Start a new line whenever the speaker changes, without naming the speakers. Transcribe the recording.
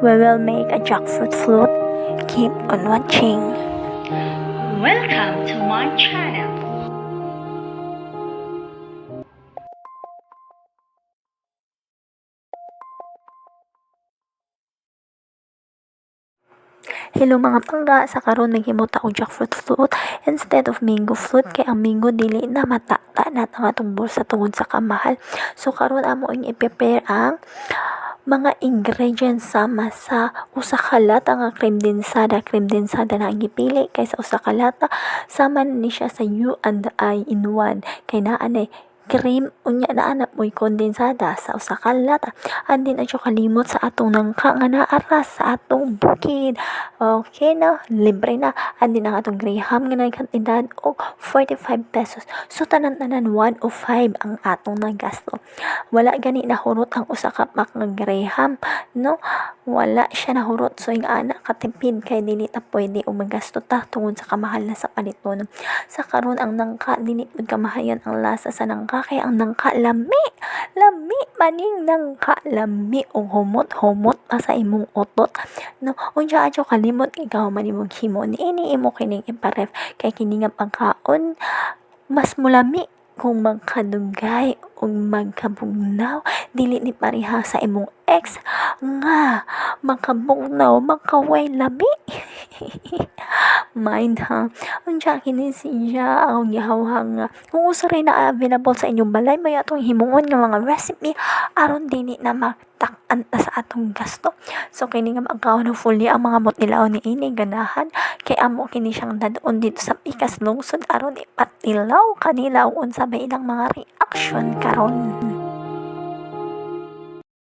we will make a jackfruit float. Keep on watching.
Welcome to my channel.
Hello mga pangga, sa karon naghimot ako jackfruit float instead of mango float kay ang mango dili na matata na atong bulsa tungod sa kamahal. So karon amo ang i-prepare ang mga ingredients sama sa usa ka lata nga cream densada na ang gipili kay sa usa ka lata sama ni siya sa U and I in one kay naa ni cream unya naa na mo'y kondensada sa usa ka lata andin adyo kalimot sa atong nangka nga naara sa atong bukid. Okay na, libre na. Andin ang atong graham nga nagkantidad og 45 pesos. So tanan-tanan 105 ang atong nagasto. Wala gani nahurot ang usa ka pack nga graham, no? Wala siya nahurot. So yung anak katipid kay dili ta pwede o magasto ta tungod sa kamahal na sa paliton. Sa karon ang nangka dili pud kamahayan ang lasa sa nangka kay ang nangka lami maning nangka lami o humot pa sa imong otot, no? Unya adyo kalimot ikaw man imong himo niini imo kining iparef kay kini nga pagkaon mas mulami kung magkadugay o magkabugnaw dili ni pareha sa imong ex nga makabugnaw makaway labi. Mind ha. Unya kini siya ang gihawhang nga kung usa ray na available sa inyong balay may atong himuon nga mga recipe aron dili na matak-an ta sa atong gasto. So kini nga magkaon fully ang mga motilaw ni ini ganahan kay amo kini siyang dadon dito sa pikas lungsod aron ipatilaw kanila unsa ba ilang mga reaction karon.